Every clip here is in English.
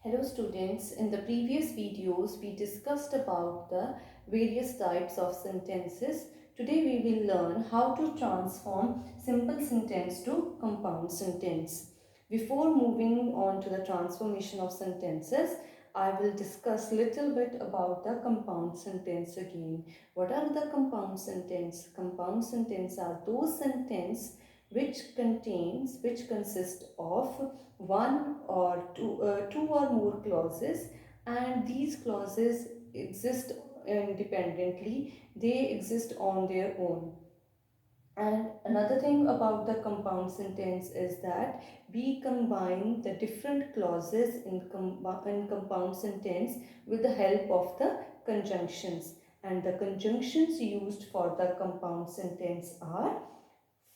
Hello students, in the previous videos we discussed about the various types of sentences. Today we will learn how to transform simple sentence to compound sentence. Before moving on to the transformation of sentences, I will discuss little bit about the compound sentence again. What are the compound sentence? Compound sentence are those sentences which consist of one or two or more clauses, and these clauses exist independently, they exist on their own. And another thing about the compound sentence is that we combine the different clauses in compound sentence with the help of the conjunctions, and the conjunctions used for the compound sentence are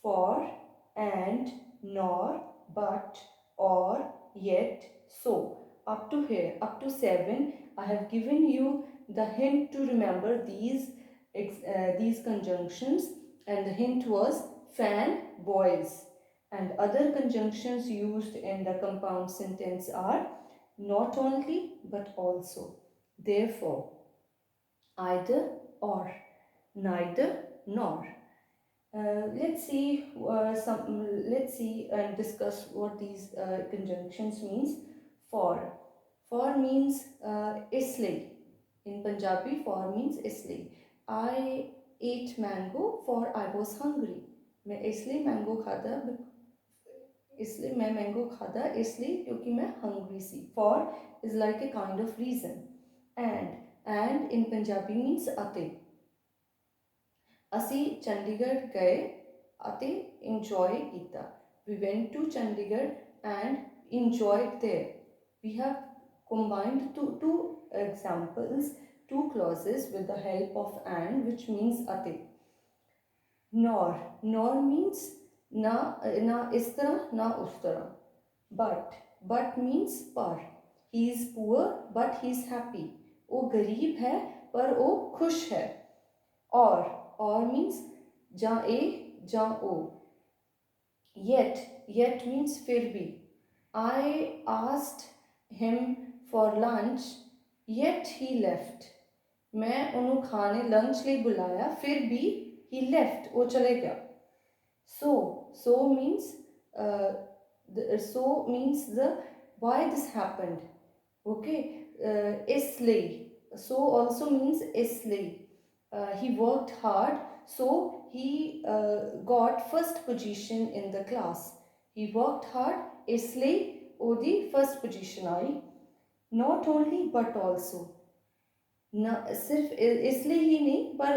for, and, nor, but, or, yet, so. Up to here, up to 7, I have given you the hint to remember these conjunctions, and the hint was fan, boys. And other conjunctions used in the compound sentence are not only but also, therefore, either or, neither nor. Let's see and discuss what these conjunctions means. For. For means isliye. In Punjabi, for means isliye. I ate mango for I was hungry. मैं इसलिए mango खाता इसलिए मैं mango खाता इसलिए क्योंकि मैं hungry C. For is like a kind of reason. And in Punjabi means ਅਤੇ. ਅਸੀਂ ਚੰਡੀਗੜ੍ਹ ਗਏ ਅਤੇ enjoy ਕੀਤਾ. We went to Chandigarh and enjoyed there. We have combined two examples, two clauses with the help of and, which means ate. Nor means na is tarah na us tarah. But means par. He is poor but he is happy. वो गरीब है पर वो खुश है. Or means ja a ja o. Yet means फिर भी. I asked him for lunch yet he left. मैं उन्हें खाने लंच लिए बुलाया फिर भी he left, वो चले गया. So means the why this happened. Okay. इसलिए. So also means इसलिए. He worked hard, so he got first position in the class. He worked hard, इसलिए ओदी first position I. Not only but also. ना सिर्फ इसलिए ही नहीं पर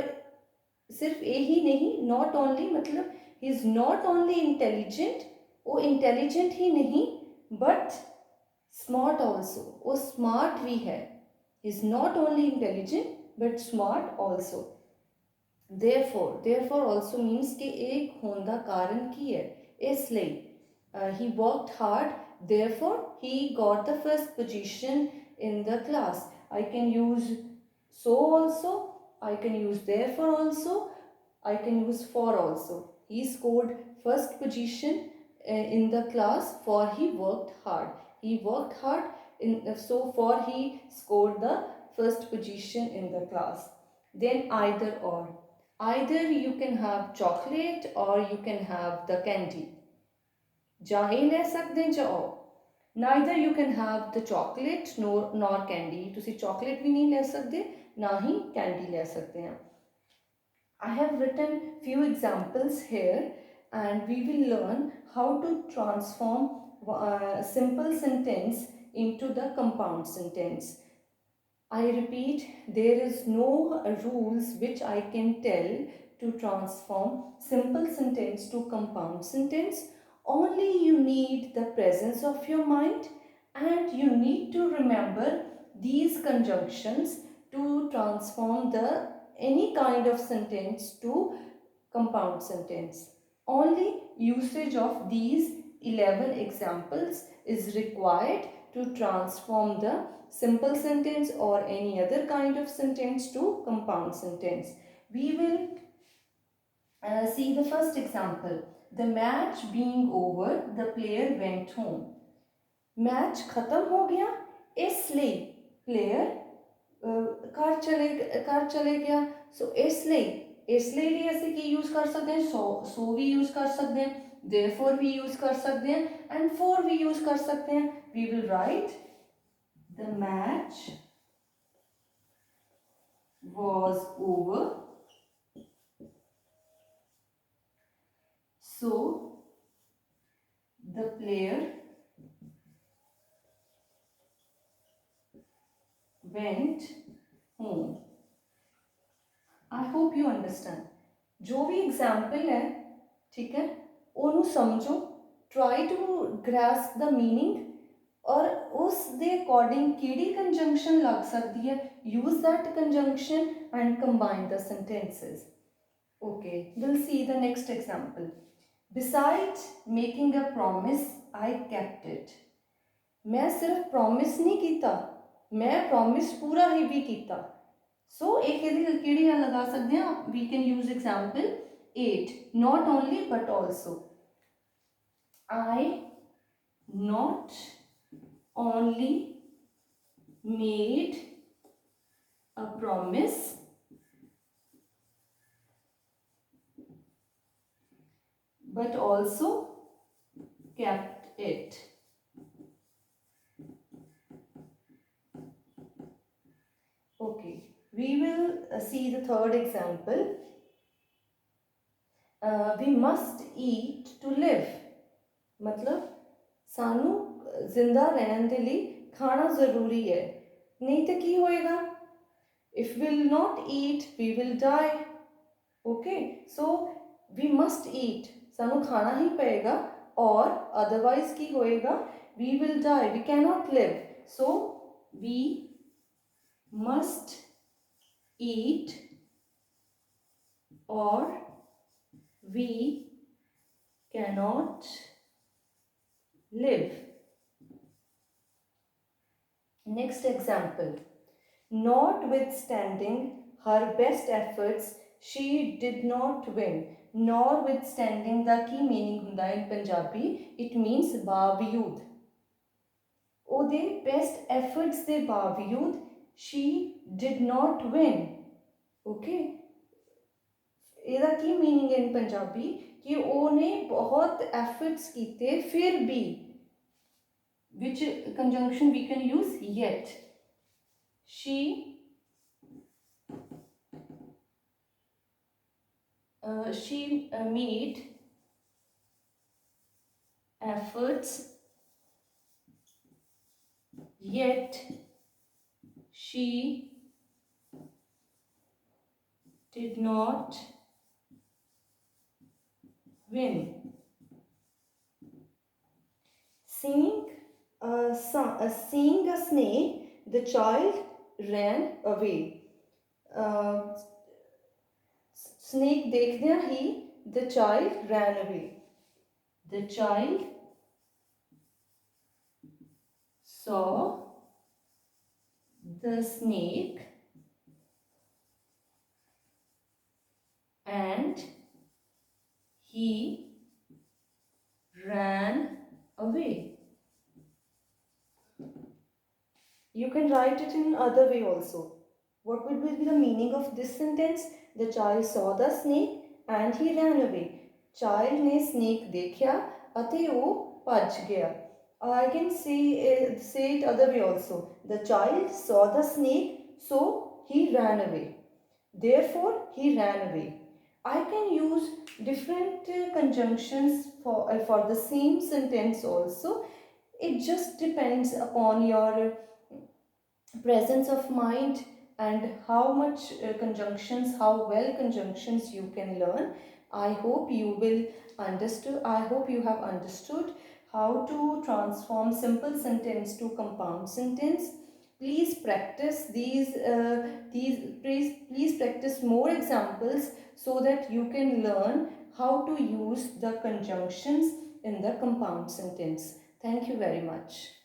सिर्फ ये ही नहीं. Not only मतलब he is not only intelligent, वो intelligent ही नहीं but smart also. वो smart भी है. He is not only intelligent but smart also. Therefore also means कि एक होंदा कारण की है. इसलिए he worked hard, therefore he got the first position in the class. I can use so also, I can use therefore also, I can use for also. He scored first position in the class, for he worked hard. He worked hard so for he scored the first position in the class. Then either or. Either you can have chocolate or you can have the candy. ਜਾਂ ਇਹ ਲੈ ਸਕਦੇ ਜਾਂ ਉਹ. Neither you can have the chocolate nor candy. ਤੁਸੀਂ chocolate ਵੀ ਨਹੀਂ ਲੈ ਸਕਦੇ ਨਾ ਹੀ candy ਲੈ ਸਕਦੇ हैं. I have written few examples here and we will learn how to transform simple sentence into the compound sentence. I repeat, there is no rules which I can tell to transform simple sentence to compound sentence. Only you need the presence of your mind and you need to remember these conjunctions to transform any kind of sentence to compound sentence. Only usage of these 11 examples is required to transform the simple sentence or any other kind of sentence to compound sentence. We will see the first example. The match being over, the player went home. Match खत्म हो गया ਇਸ ਲਈ player ਘਰ ਚਲੇ ਗਿਆ। ਸੋ ਇਸ ਲਈ ਵੀ ਅਸੀਂ ਕੀ ਯੂਜ਼ ਕਰ ਸਕਦੇ ਹਾਂ, ਸੋ ਵੀ ਯੂਜ਼ ਕਰ ਸਕਦੇ ਹਾਂ, therefore ਵੀ ਯੂਜ਼ ਕਰ ਸਕਦੇ ਹਾਂ, ਐਂਡ for ਵੀ ਯੂਜ਼ ਕਰ ਸਕਦੇ ਹਾਂ। we will write the match was over, so the player went home. I hope you understand. जो भी एग्जाम्पल है, ठीक है, ਉਹਨੂੰ ਸਮਝੋ, try to grasp the meaning, और उस दे अकॉर्डिंग किहड़ी कंजंक्शन लग सकती है, use that conjunction and combine the sentences. Okay, we'll see the next example. Besides making a promise, I kept it. मैं सिर्फ प्रॉमिस नहीं कीता, मैं प्रॉमिस पूरा ही भी कीता। सो एक किहड़ी गल लगा सकते हैं, we can use example 8, not only but also. I not only made a promise but also kept it. Okay, we will see the third example. We must eat to live. मतलब सानू जिंदा रहने के लिए खाना ज़रूरी है, नहीं तो की होएगा? If we will not eat, we will die. Okay, so we must eat, सानू खाना ही पड़ेगा, और otherwise की होएगा? We will die, we cannot live. So we must eat or we cannot live. Next example. Notwithstanding her best efforts, she did not win. Notwithstanding the की meaning ਹੁੰਦਾ in Punjabi, it means बावजूद। ਉਹਦੇ best efforts ਦੇ ਬਾਵਜੂਦ she did not win. Okay, ਇਹਦਾ ਕੀ meaning है in Punjabi कि ਉਹਨੇ बहुत efforts ਕੀਤੇ फिर भी, which conjunction we can use? Yet. She made efforts, yet she did not win. Seeing a snake, the child ran away. Snake देखदਿਆਂ he the child ran away. The child saw the snake and he ran away. You can write it in other way also. What would be the meaning of this sentence? The child saw the snake and he ran away. Child ने snake देखा अते वो भज गया. I can say it other way also. The child saw the snake, so he ran away. Therefore, he ran away. I can use different conjunctions for the same sentence also. It just depends upon your presence of mind and how much conjunctions, how well conjunctions you can learn. I hope you have understood how to transform simple sentence to compound sentence. Please practice please practice more examples so that you can learn how to use the conjunctions in the compound sentence. Thank you very much.